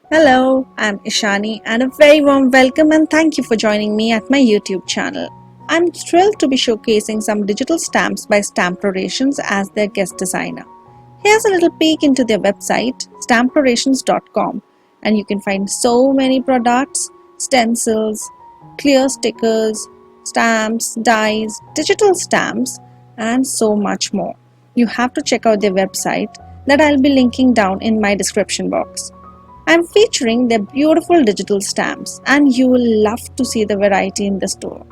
Hello, I'm Ishani and a very warm welcome and thank you for joining me at my YouTube channel. I'm thrilled to be showcasing some digital stamps by Stammplorations as their guest designer. Here's a little peek into their website, STAMPlorations.com, and you can find so many products, stencils, clear stickers, stamps, dies, digital stamps, and so much more. You have to check out their website that I'll be linking down in my description box. I'm featuring their beautiful digital stamps, and you will love to see the variety in the store.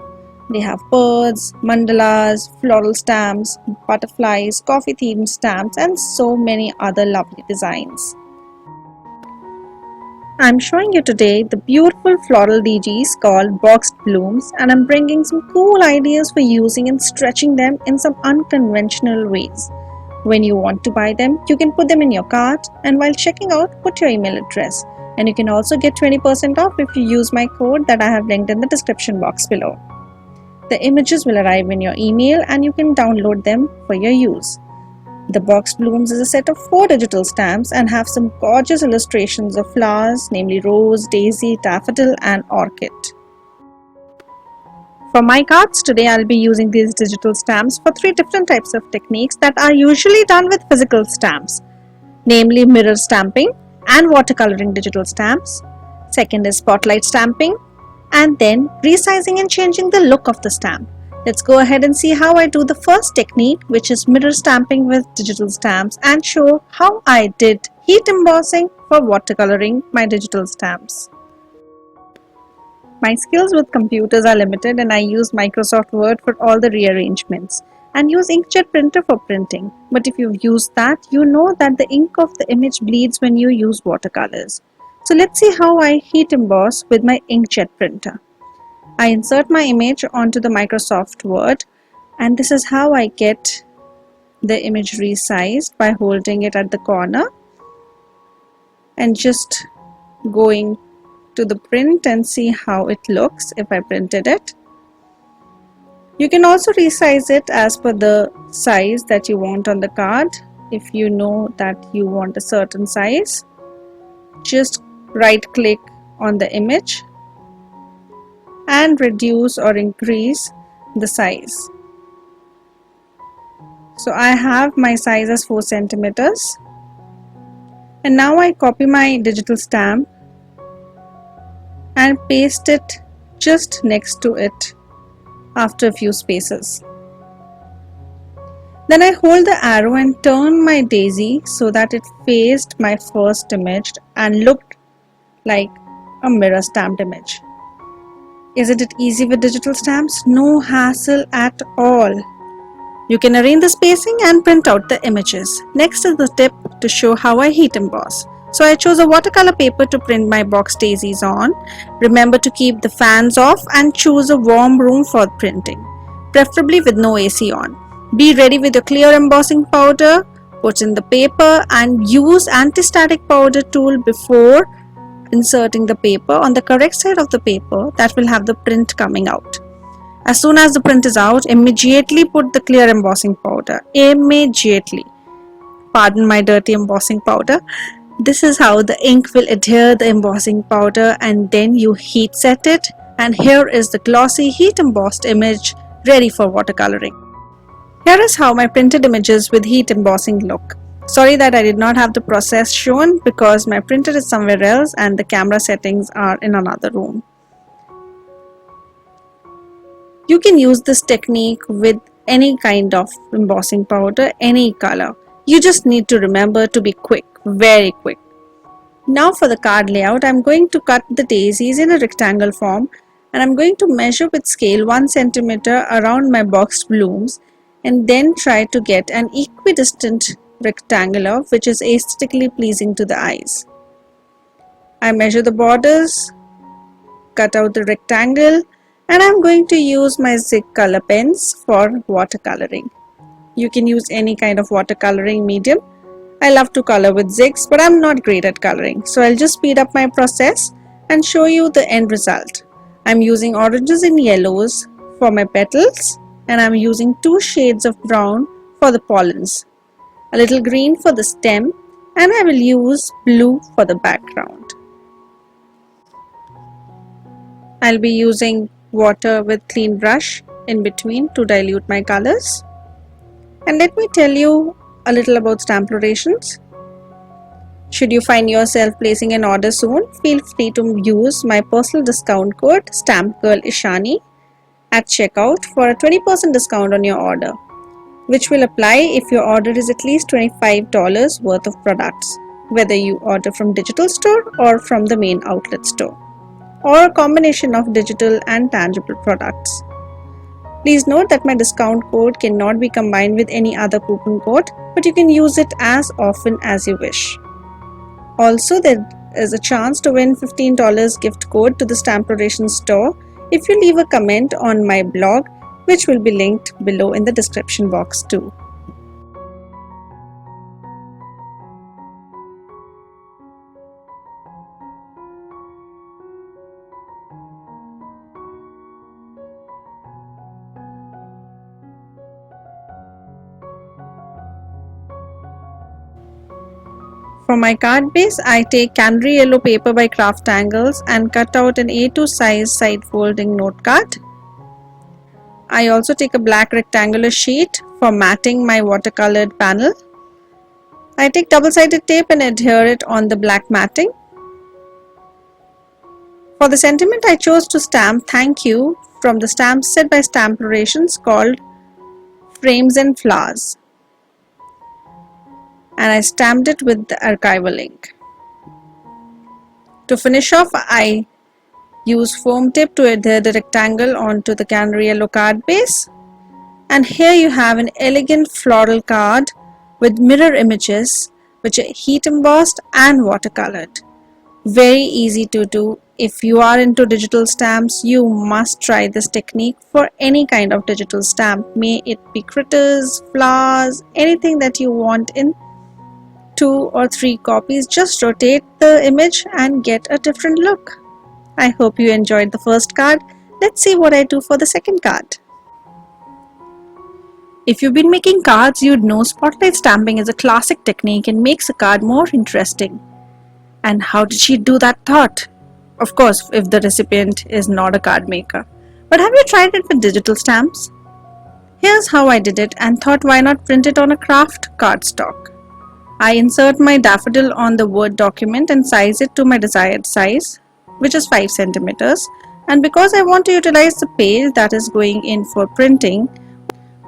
They have birds, mandalas, floral stamps, butterflies, coffee themed stamps, and so many other lovely designs. I'm showing you today the beautiful floral Digis called boxed blooms, and I'm bringing some cool ideas for using and stretching them in some unconventional ways. When you want to buy them, you can put them in your cart, and while checking out, put your email address. And you can also get 20% off if you use my code that I have linked in the description box below. The images will arrive in your email and you can download them for your use. The box blooms is a set of 4 digital stamps and have some gorgeous illustrations of flowers, namely rose, daisy, daffodil, and orchid. For my cards today, I'll be using these digital stamps for 3 different types of techniques that are usually done with physical stamps, namely mirror stamping and watercoloring digital stamps. Second is spotlight stamping, and then resizing and changing the look of the stamp. Let's go ahead and see how I do the first technique, which is mirror stamping with digital stamps, and show how I did heat embossing for watercoloring my digital stamps. My skills with computers are limited and I use Microsoft Word for all the rearrangements and use inkjet printer for printing. But if you've used that, you know that the ink of the image bleeds when you use watercolors. So let's see how I heat emboss with my inkjet printer. I insert my image onto the Microsoft Word, and this is how I get the image resized by holding it at the corner and just going to the print and see how it looks if I printed it. You can also resize it as per the size that you want on the card. If you know that you want a certain size, just right click on the image and reduce or increase the size. So I have my size as 4 centimeters, and now I copy my digital stamp and paste it just next to it after a few spaces. Then I hold the arrow and turn my daisy so that it faced my first image and looked like a mirror stamped image. Isn't it easy with digital stamps? No hassle at all. You can arrange the spacing and print out the images. Next is the tip to show how I heat emboss. So I chose a watercolor paper to print my box daisies on. Remember to keep the fans off and choose a warm room for printing, preferably with no AC on. Be ready with your clear embossing powder, put in the paper and use anti-static powder tool before inserting the paper on the correct side of the paper that will have the print coming out. As soon as the print is out, immediately put the clear embossing powder. Immediately. Pardon my dirty embossing powder. This is how the ink will adhere the embossing powder, and then you heat set it, and here is the glossy heat embossed image ready for watercoloring. Here is how my printed images with heat embossing look. Sorry that I did not have the process shown because my printer is somewhere else and the camera settings are in another room. You can use this technique with any kind of embossing powder, any color. You just need to remember to be quick, very quick. Now for the card layout, I'm going to cut the daisies in a rectangle form, and I'm going to measure with scale 1 centimeter around my boxed blooms and then try to get an equidistant rectangular which is aesthetically pleasing to the eyes. I measure the borders, cut out the rectangle, and I'm going to use my Zig color pens for watercoloring. You can use any kind of watercoloring medium. I love to color with Zigs, but I'm not great at coloring, so I'll just speed up my process and show you the end result. I'm using oranges and yellows for my petals, and I'm using 2 shades of brown for the pollens, a little green for the stem, and I will use blue for the background. I'll be using water with clean brush in between to dilute my colors. And let me tell you a little about Stamplaurations. Should you find yourself placing an order soon, feel free to use my personal discount code StampGirlIshani at checkout for a 20% discount on your order, which will apply if your order is at least $25 worth of products, whether you order from digital store or from the main outlet store, or a combination of digital and tangible products. Please note that my discount code cannot be combined with any other coupon code, but you can use it as often as you wish. Also, there is a chance to win $15 gift code to the Stamplaurations store if you leave a comment on my blog, which will be linked below in the description box too. For my card base, I take canary yellow paper by Kraft angles and cut out an A2 size side folding note card. I also take a black rectangular sheet for matting my watercolored panel. I take double-sided tape and adhere it on the black matting. For the sentiment, I chose to stamp "Thank You" from the stamp set by Stamplaurations called Frames and Flowers, and I stamped it with the archival ink. To finish off, I use foam tape to adhere the rectangle onto the canary yellow card base, and here you have an elegant floral card with mirror images which are heat embossed and watercolored. Very easy to do. If you are into digital stamps, you must try this technique for any kind of digital stamp, may it be critters, flowers, anything that you want in 2 or 3 copies. Just rotate the image and get a different look. I hope you enjoyed the first card. Let's see what I do for the second card. If you've been making cards, you'd know spotlight stamping is a classic technique and makes a card more interesting. And how did she do that thought? Of course, if the recipient is not a card maker. But have you tried it with digital stamps? Here's how I did it and thought, why not print it on a Kraft cardstock? I insert my daffodil on the Word document and size it to my desired size, which is 5 centimeters. And because I want to utilize the page that is going in for printing,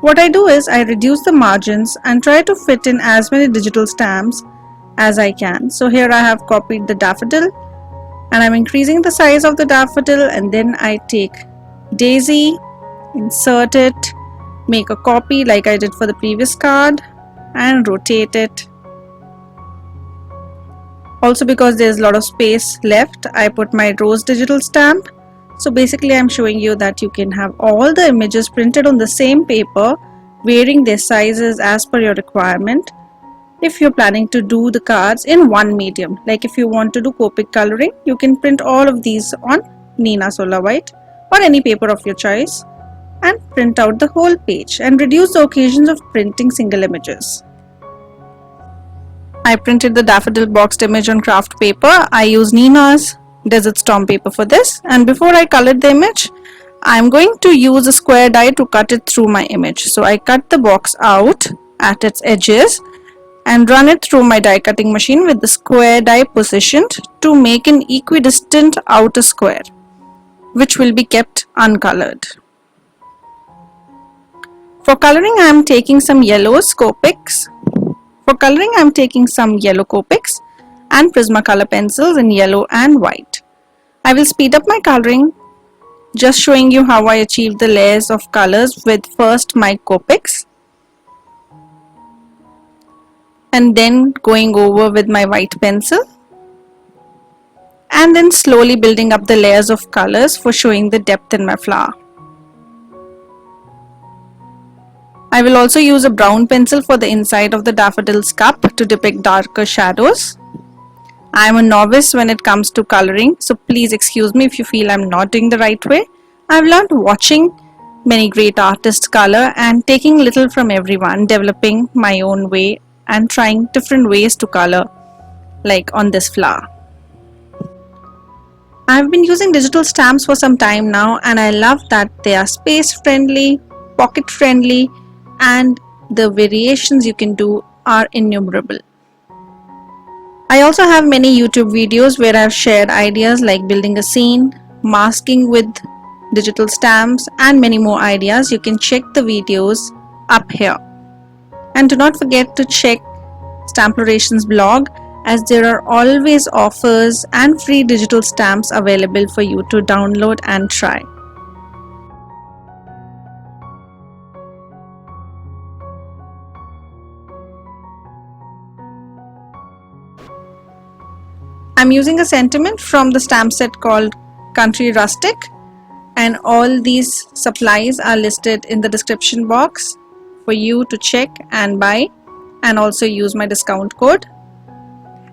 what I do is I reduce the margins and try to fit in as many digital stamps as I can. So here I have copied the daffodil and I'm increasing the size of the daffodil, and then I take Daisy, insert it, make a copy like I did for the previous card, and rotate it. Also, because there's a lot of space left, I put my rose digital stamp. So basically I'm showing you that you can have all the images printed on the same paper, varying their sizes as per your requirement. If you're planning to do the cards in one medium, like if you want to do Copic coloring, you can print all of these on Nina Solar White or any paper of your choice and print out the whole page and reduce the occasions of printing single images. I printed the daffodil boxed image on Kraft paper. I use Nina's Desert Storm paper for this, and before I colored the image, I'm going to use a square die to cut it through my image. So I cut the box out at its edges and run it through my die cutting machine with the square die positioned to make an equidistant outer square, which will be kept uncolored. For coloring, I am taking some yellows, Copics. For coloring, I am taking some yellow Copics and Prismacolor pencils in yellow and white. I will speed up my coloring, just showing you how I achieved the layers of colors with first my Copics and then going over with my white pencil and then slowly building up the layers of colors for showing the depth in my flower. I will also use a brown pencil for the inside of the daffodil's cup to depict darker shadows. I am a novice when it comes to coloring, so please excuse me if you feel I'm not doing the right way. I've learned watching many great artists color and taking little from everyone, developing my own way and trying different ways to color, like on this flower. I've been using digital stamps for some time now, and I love that they are space friendly, pocket friendly, and the variations you can do are innumerable. I also have many YouTube videos where I've shared ideas like building a scene, masking with digital stamps, and many more ideas. You can check the videos up here. And do not forget to check STAMPlorations blog, as there are always offers and free digital stamps available for you to download and try. I'm using a sentiment from the stamp set called Country Rustic, and all these supplies are listed in the description box for you to check and buy, and also use my discount code.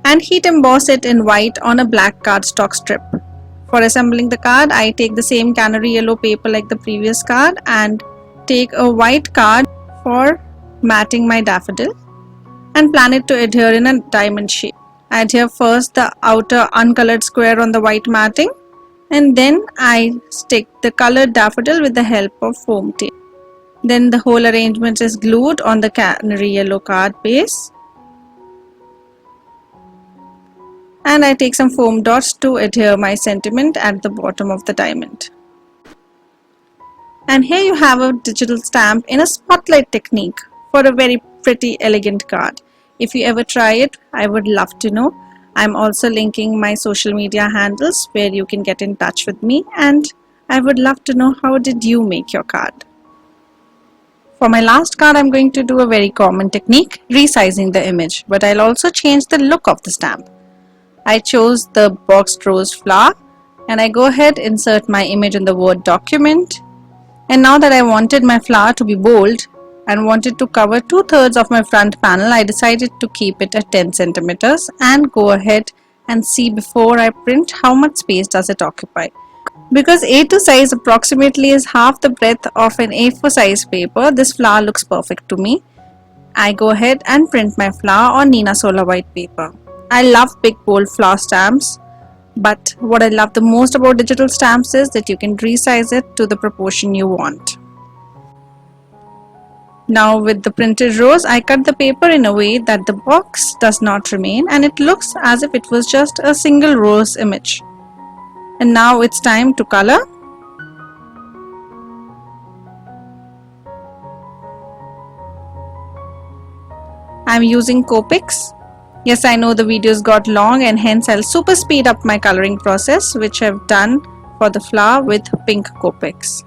And heat emboss it in white on a black cardstock strip. For assembling the card, I take the same canary yellow paper like the previous card and take a white card for matting my daffodil and plan it to adhere in a diamond shape. I adhere first the outer uncolored square on the white matting, and then I stick the colored daffodil with the help of foam tape. Then the whole arrangement is glued on the canary yellow card base, and I take some foam dots to adhere my sentiment at the bottom of the diamond. And here you have a digital stamp in a spotlight technique for a very pretty elegant card. If you ever try it, I would love to know. I'm also linking my social media handles where you can get in touch with me, and I would love to know how did you make your card. For my last card, I'm going to do a very common technique, resizing the image, but I'll also change the look of the stamp. I chose the boxed rose flower, and I go ahead, insert my image in the Word document. And now that I wanted my flower to be bold and wanted to cover 2/3 of my front panel, I decided to keep it at 10 centimeters and go ahead and see before I print how much space does it occupy. Because A2 size approximately is half the breadth of an A4 size paper, this flower looks perfect to me. I go ahead and print my flower on Nina Solar white paper. I love big bold flower stamps, but what I love the most about digital stamps is that you can resize it to the proportion you want. Now with the printed rose, I cut the paper in a way that the box does not remain and it looks as if it was just a single rose image. And now it's time to color. I'm using Copics. Yes, I know the videos got long, and hence I'll super speed up my coloring process, which I've done for the flower with pink Copics.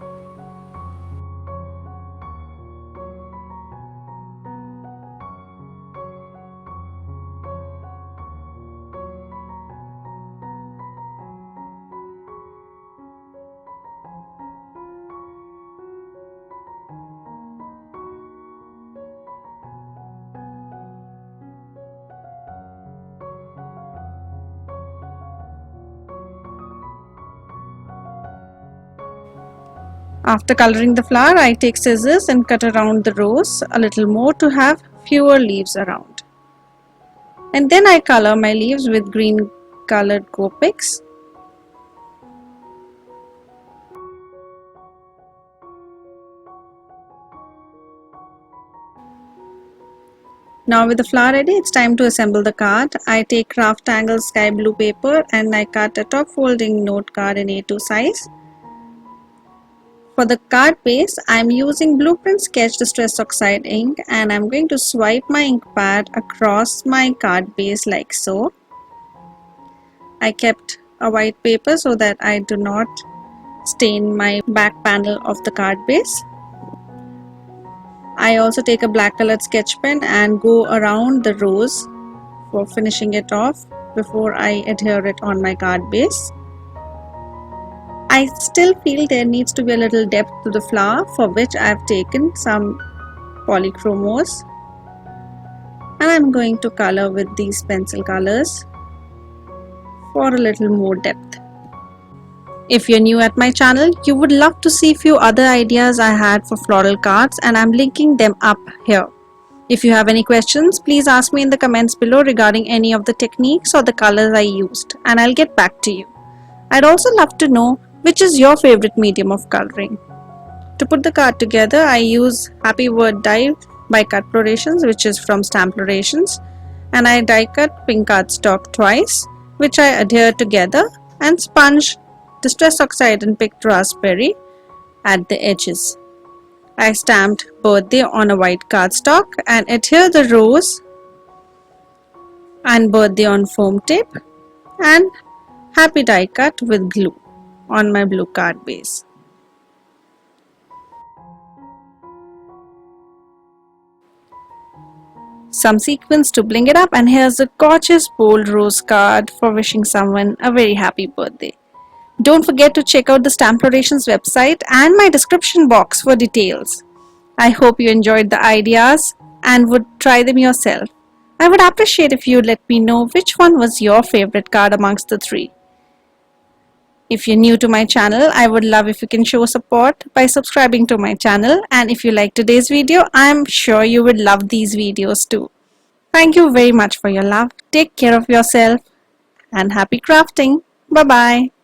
After coloring the flower, I take scissors and cut around the rose a little more to have fewer leaves around. And then I color my leaves with green colored Copics. Now with the flower ready, it's time to assemble the card. I take Kraft angled sky blue paper and I cut a top folding note card in A2 size. For the card base, I am using Blueprint Sketch Distress Oxide ink, and I am going to swipe my ink pad across my card base like so. I kept a white paper so that I do not stain my back panel of the card base. I also take a black colored sketch pen and go around the rose for finishing it off before I adhere it on my card base. I still feel there needs to be a little depth to the flower, for which I have taken some polychromos, and I am going to color with these pencil colors for a little more depth. If you're new at my channel, you would love to see few other ideas I had for floral cards, and I'm linking them up here. If you have any questions, please ask me in the comments below regarding any of the techniques or the colors I used, and I'll get back to you. I'd also love to know which is your favorite medium of coloring. To put the card together, I use Happy Word die by Cutplorations, which is from Stamplations, and I die cut pink cardstock twice, which I adhere together, and sponge Distress Oxide and picked raspberry at the edges. I stamped birthday on a white cardstock and adhere the rose and birthday on foam tape, and happy die cut with glue on my blue card base. Some sequins to bling it up, and here's a gorgeous bold rose card for wishing someone a very happy birthday. Don't forget to check out the Stamplations website and my description box for details. I hope you enjoyed the ideas and would try them yourself. I would appreciate if you let me know which one was your favorite card amongst the three. If you're new to my channel, I would love if you can show support by subscribing to my channel, and if you like today's video, I'm sure you would love these videos too. Thank you very much for your love. Take care of yourself and happy crafting. Bye bye.